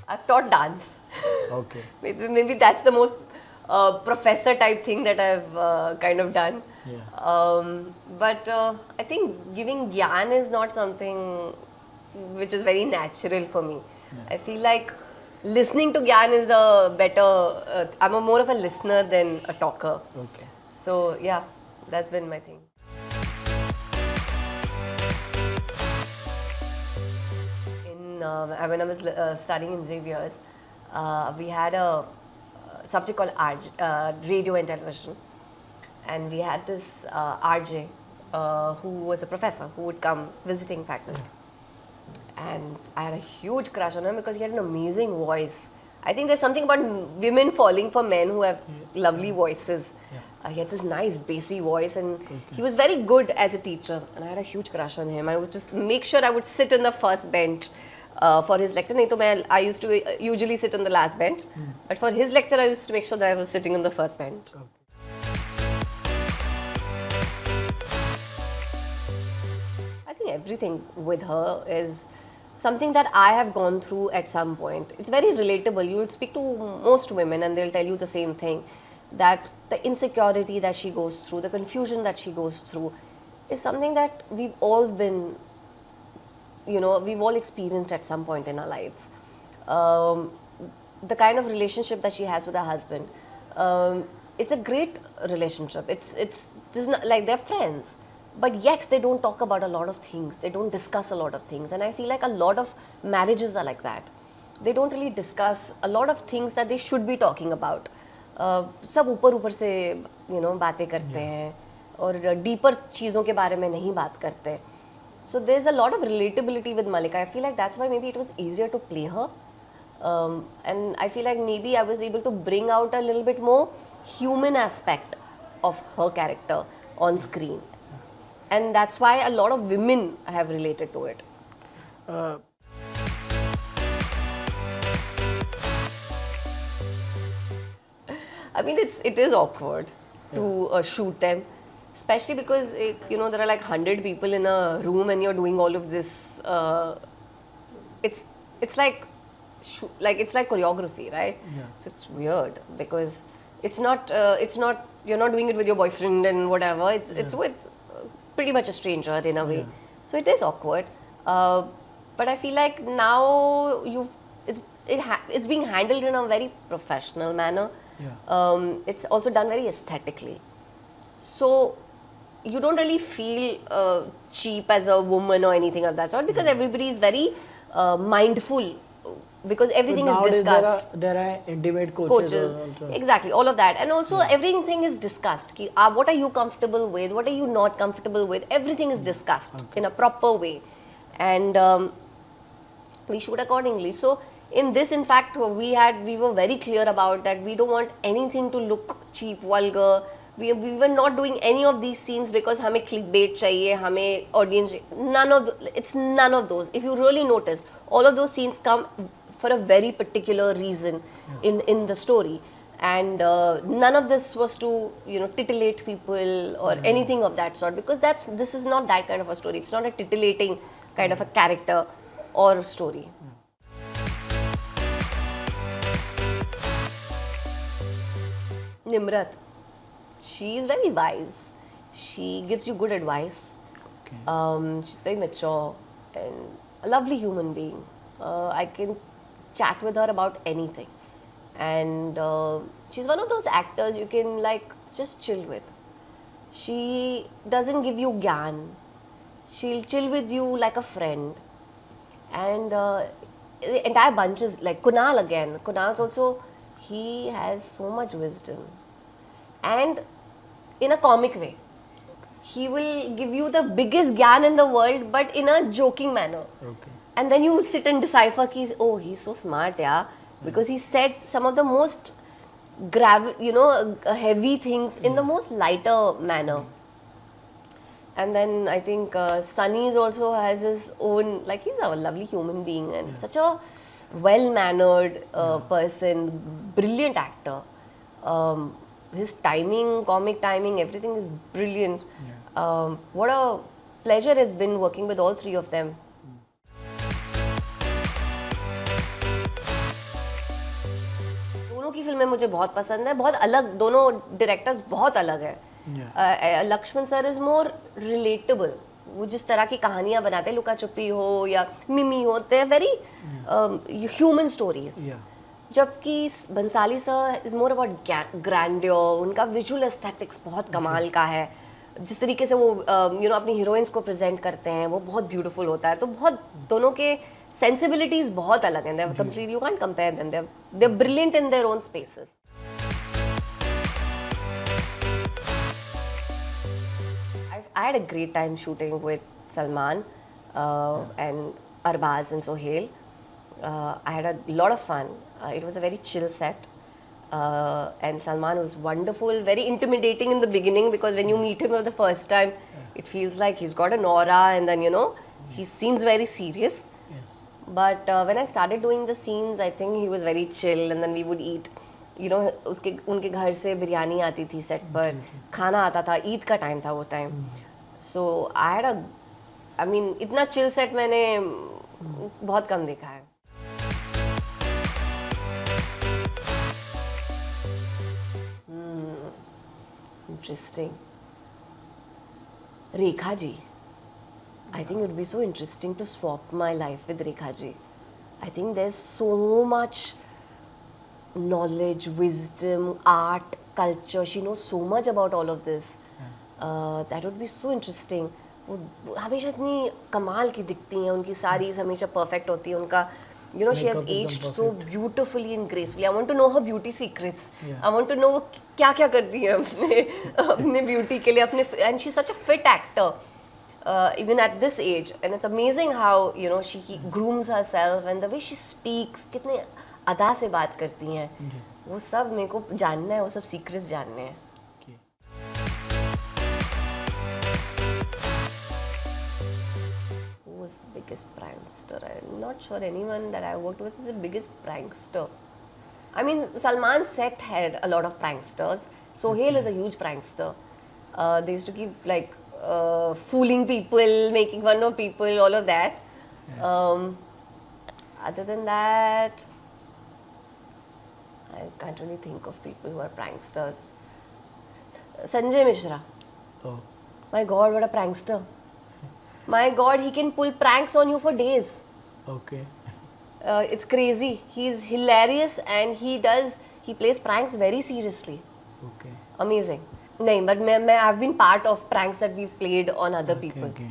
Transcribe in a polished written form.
I've taught dance. Okay. Maybe that's the most professor type thing that I've kind of done. Yeah. But I think giving gyan is not something which is very natural for me. I feel like listening to gyan is a better. I'm more of a listener than a talker. Okay. So yeah, that's been my thing. When I was studying in Xavier's, we had a subject called radio and television, and we had this RJ who was a professor who would come visiting faculty, and I had a huge crush on him because he had an amazing voice. I think there's something about women falling for men who have lovely voices. He had this nice bassy voice, and he was very good as a teacher, and I had a huge crush on him. I would just make sure I would sit in the first bench for his lecture. I used to usually sit on the last bench, but for his lecture I used to make sure that I was sitting on the first bench. I think everything with her is something that I have gone through at some point. It's very relatable. You will speak to most women and they'll tell you the same thing, that the insecurity that she goes through, the confusion that she goes through is something that we've all been, we've all experienced at some point in our lives. The kind of relationship that she has with her husband, it's a great relationship. This is not like they're friends, but yet they don't talk about a lot of things. They don't discuss a lot of things, and I feel like a lot of marriages are like that. They don't really discuss a lot of things that they should be talking about. सब ऊपर से बातें करते हैं और deeper चीज़ों के बारे में नहीं बात करते. So there's a lot of relatability with Mallika. I feel like that's why maybe it was easier to play her. And I feel like maybe I was able to bring out a little bit more human aspect of her character on screen. And that's why a lot of women have related to it. I mean, it is awkward to shoot them, especially because there are like 100 people in a room and you're doing all of this. It's like choreography, right? Yeah. So it's weird because it's not you're not doing it with your boyfriend and whatever. It's with pretty much a stranger in a way. Yeah. So it is awkward. But I feel like now it's being handled in a very professional manner. Yeah. It's also done very aesthetically. So you don't really feel cheap as a woman or anything of that sort because everybody is very mindful because everything is discussed. There are intimate coaches also. Exactly, all of that. And also everything is discussed. What are you comfortable with? What are you not comfortable with? Everything is discussed in a proper way. And we shoot accordingly. So in this, in fact, we were very clear about that we don't want anything to look cheap, vulgar. We were not doing any of these scenes because hame clickbait chahiye, hame audience. It's none of those. If you really notice, all of those scenes come for a very particular reason in the story. And none of this was to titillate people or anything of that sort because this is not that kind of a story. It's not a titillating kind of a character or story. Nimrat, she is very wise. She gives you good advice. Okay. She's very mature and a lovely human being. I can chat with her about anything. And she's one of those actors you can just chill with. She doesn't give you gyan. She'll chill with you like a friend. And the entire bunch is like Kunal again. Kunal's also, he has so much wisdom. And in a comic way. He will give you the biggest gyan in the world, but in a joking manner. Okay. And then you will sit and decipher, he's so smart, yeah. Because he said some of the most heavy things in the most lighter manner. And then I think Sunny also has his own, he's a lovely human being and such a well-mannered person, brilliant actor. His timing, comic timing, everything is brilliant. What a pleasure it's been working with all three of them. फिल्में मुझे बहुत पसंद है, बहुत अलग, दोनों directors बहुत अलग है. Laxman sir is more relatable. वो जिस तरह की कहानियां बनाते हैं, लुका छुपी हो या मिमी हो, they are very human stories. जबकि Bhansali sir is more about grandeur. उनका विजुअल एस्थेटिक्स बहुत कमाल का है. जिस तरीके से वो अपनी हीरोइंस को प्रेजेंट करते हैं वो बहुत ब्यूटीफुल होता है. तो बहुत दोनों के सेंसिबिलिटीज बहुत अलग हैं. Completely you can't compare them. They are brilliant in their own spaces. I had a great time shooting with Salman and Arbaz and Sohail. I had a lot of fun. It was a very chill set. And Salman was wonderful, very intimidating in the beginning because when you meet him for the first time, it feels like he's got an aura and then, he seems very serious. Yes. But when I started doing the scenes, I think he was very chill and then we would eat. उनके घर से बिरयानी आती थी set पर, खाना आता था, ईद का टाइम था वो टाइम. सो आई मीन इतना चिल सेट मैंने बहुत कम देखा है. Interesting. Rekha ji. I think it would be so interesting to swap my life with Rekha ji. I think there's so much knowledge, wisdom, art, culture. She knows so much about all of this. That would be so interesting. वो हमेशा इतनी कमाल की दिखती हैं, उनकी साड़ीज हमेशा perfect होती है. उनका she has aged so beautifully and gracefully. I want to know her beauty secrets. I want to know वो क्या क्या करती है अपने beauty के लिए, and she's such a fit actor. Even at this age, and it's amazing how she grooms herself and the way she speaks, कितने अदा से बात करती हैं. वो सब मेरे को जानना है, वो सब सीक्रेट्स जानने हैं. Who was the biggest prankster? I'm not sure anyone that I worked with is the biggest prankster. I mean, Salman's set had a lot of pranksters. Sohail is a huge prankster. They used to keep fooling people, making fun of people, all of that. Other than that, I can't really think of people who are pranksters. Sanjay Mishra. Oh. My God, what a prankster. My God, he can pull pranks on you for days. Okay. It's crazy. He's hilarious and he plays pranks very seriously. Okay. Amazing. No, but I've been part of pranks that we've played on other people. Okay.